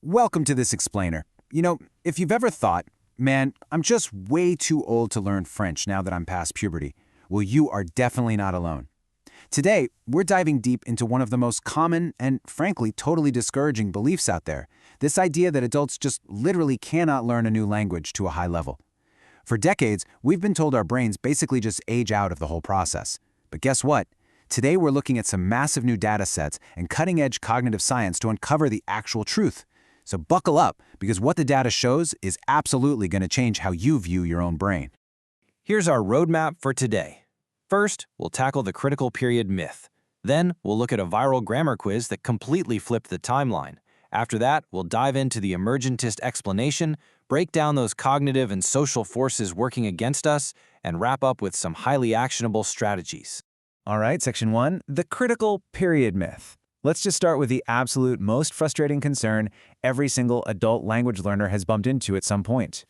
Welcome to this explainer. If you've ever thought, man, I'm just way too old to learn French now that I'm past puberty, well, you are definitely not alone. Today, we're diving deep into one of the most common and, frankly, totally discouraging beliefs out there, this idea that adults just literally cannot learn a new language to a high level. For decades, we've been told our brains basically just age out of the whole process. But guess what? Today, we're looking at some massive new data sets and cutting-edge cognitive science to uncover the actual truth. So buckle up, because what the data shows is absolutely going to change how you view your own brain. Here's our roadmap for today. First, we'll tackle the critical period myth. Then, we'll look at a viral grammar quiz that completely flipped the timeline. After that, we'll dive into the emergentist explanation, break down those cognitive and social forces working against us, and wrap up with some highly actionable strategies. All right, Section 1, the critical period myth. Let's just start with the absolute most frustrating concern every single adult language learner has bumped into at some point.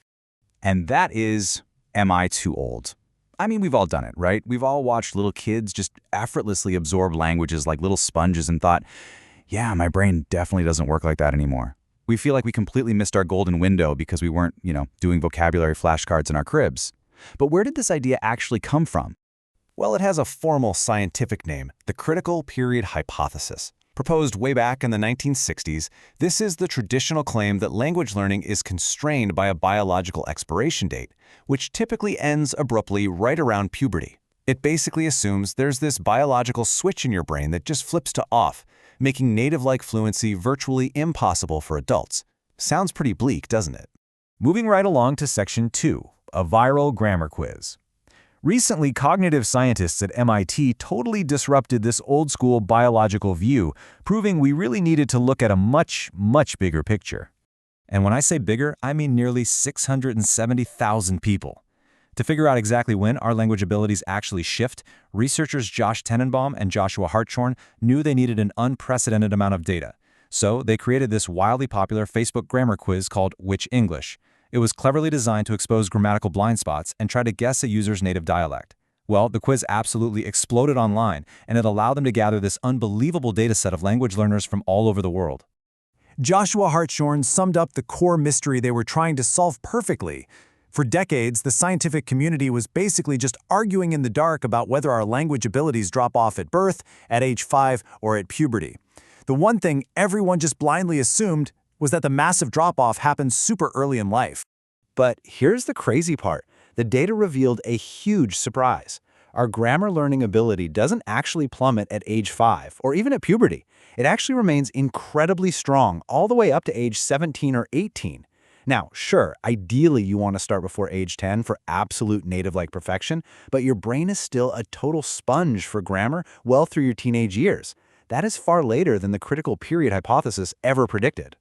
And that is, am I too old? I mean, we've all done it, right? We've all watched little kids just effortlessly absorb languages like little sponges and thought, yeah, my brain definitely doesn't work like that anymore. We feel like we completely missed our golden window because we weren't, doing vocabulary flashcards in our cribs. But where did this idea actually come from? Well, it has a formal scientific name, the critical period hypothesis. Proposed way back in the 1960s, this is the traditional claim that language learning is constrained by a biological expiration date, which typically ends abruptly right around puberty. It basically assumes there's this biological switch in your brain that just flips to off, making native-like fluency virtually impossible for adults. Sounds pretty bleak, doesn't it? Moving right along to Section 2, a viral grammar quiz. Recently, cognitive scientists at MIT totally disrupted this old-school biological view, proving we really needed to look at a much, much bigger picture. And when I say bigger, I mean nearly 670,000 people. To figure out exactly when our language abilities actually shift, researchers Josh Tenenbaum and Joshua Hartshorn knew they needed an unprecedented amount of data. So they created this wildly popular Facebook grammar quiz called Which English? It was cleverly designed to expose grammatical blind spots and try to guess a user's native dialect. Well, the quiz absolutely exploded online, and it allowed them to gather this unbelievable data set of language learners from all over the world. Joshua Hartshorn summed up the core mystery they were trying to solve perfectly. For decades, the scientific community was basically just arguing in the dark about whether our language abilities drop off at birth, at age 5, or at puberty. The one thing everyone just blindly assumed was that the massive drop-off happens super early in life. But here's the crazy part. The data revealed a huge surprise. Our grammar learning ability doesn't actually plummet at age 5 or even at puberty. It actually remains incredibly strong all the way up to age 17 or 18. Now, sure, ideally you want to start before age 10 for absolute native-like perfection, but your brain is still a total sponge for grammar well through your teenage years. That is far later than the critical period hypothesis ever predicted.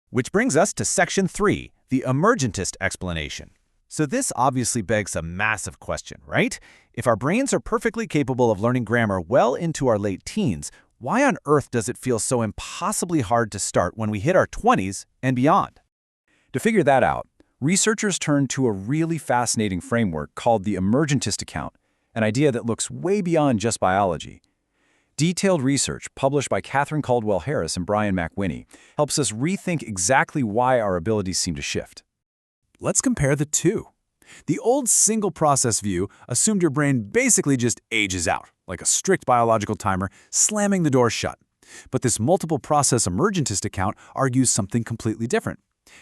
Which brings us to Section 3, the emergentist explanation. So this obviously begs a massive question, right? If our brains are perfectly capable of learning grammar well into our late teens, why on earth does it feel so impossibly hard to start when we hit our 20s and beyond? To figure that out, researchers turned to a really fascinating framework called the emergentist account, an idea that looks way beyond just biology. Detailed research published by Catherine Caldwell Harris and Brian McWhinney helps us rethink exactly why our abilities seem to shift. Let's compare the two. The old single-process view assumed your brain basically just ages out, like a strict biological timer slamming the door shut. But this multiple-process emergentist account argues something completely different.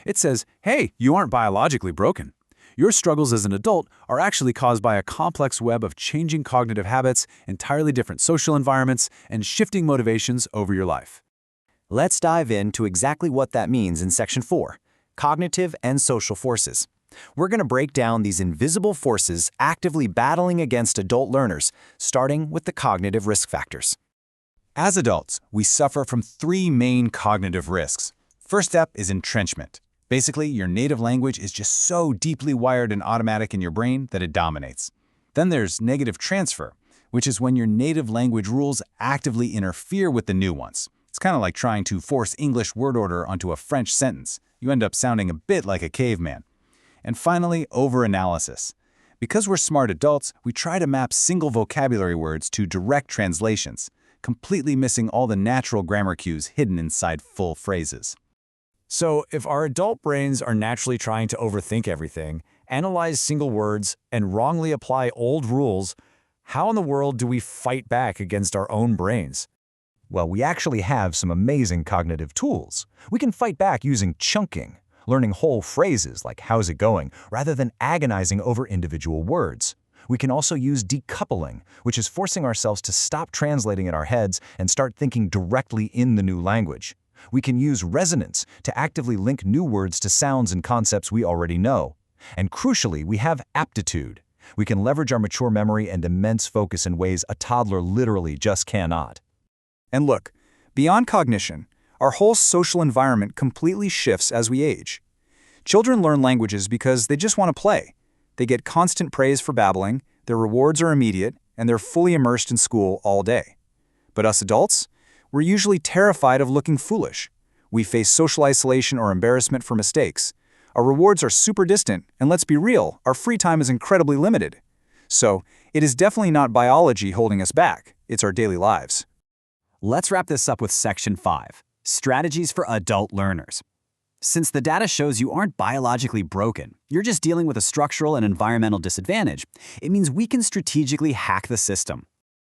It says, hey, you aren't biologically broken. Your struggles as an adult are actually caused by a complex web of changing cognitive habits, entirely different social environments, and shifting motivations over your life. Let's dive into exactly what that means in Section 4, cognitive and social forces. We're going to break down these invisible forces actively battling against adult learners, starting with the cognitive risk factors. As adults, we suffer from 3 main cognitive risks. First step is entrenchment. Basically, your native language is just so deeply wired and automatic in your brain that it dominates. Then there's negative transfer, which is when your native language rules actively interfere with the new ones. It's kind of like trying to force English word order onto a French sentence. You end up sounding a bit like a caveman. And finally, overanalysis. Because we're smart adults, we try to map single vocabulary words to direct translations, completely missing all the natural grammar cues hidden inside full phrases. So, if our adult brains are naturally trying to overthink everything, analyze single words, and wrongly apply old rules, how in the world do we fight back against our own brains? Well, we actually have some amazing cognitive tools. We can fight back using chunking, learning whole phrases like "how's it going," rather than agonizing over individual words. We can also use decoupling, which is forcing ourselves to stop translating in our heads and start thinking directly in the new language. We can use resonance to actively link new words to sounds and concepts we already know. And crucially, we have aptitude. We can leverage our mature memory and immense focus in ways a toddler literally just cannot. And look, beyond cognition, our whole social environment completely shifts as we age. Children learn languages because they just want to play. They get constant praise for babbling, their rewards are immediate, and they're fully immersed in school all day. But us adults? We're usually terrified of looking foolish. We face social isolation or embarrassment for mistakes. Our rewards are super distant, and let's be real, our free time is incredibly limited. So, it is definitely not biology holding us back, it's our daily lives. Let's wrap this up with Section 5, Strategies for Adult Learners. Since the data shows you aren't biologically broken, you're just dealing with a structural and environmental disadvantage, it means we can strategically hack the system.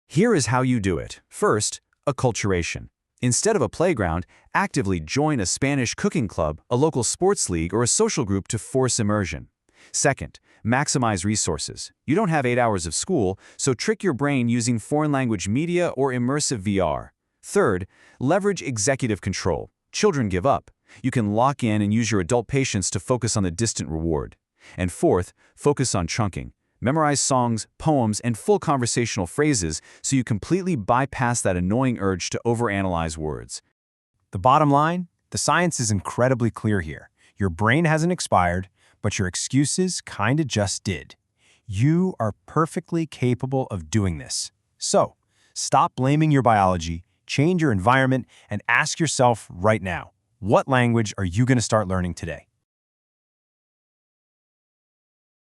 Here is how you do it. First, acculturation. Instead of a playground, actively join a Spanish cooking club, a local sports league, or a social group to force immersion. Second, maximize resources. You don't have 8 hours of school, so trick your brain using foreign language media or immersive VR. Third, leverage executive control. Children give up. You can lock in and use your adult patience to focus on the distant reward. And fourth, focus on chunking. Memorize songs, poems, and full conversational phrases so you completely bypass that annoying urge to overanalyze words. The bottom line? The science is incredibly clear here. Your brain hasn't expired, but your excuses kinda just did. You are perfectly capable of doing this. So, stop blaming your biology, change your environment, and ask yourself right now, what language are you going to start learning today?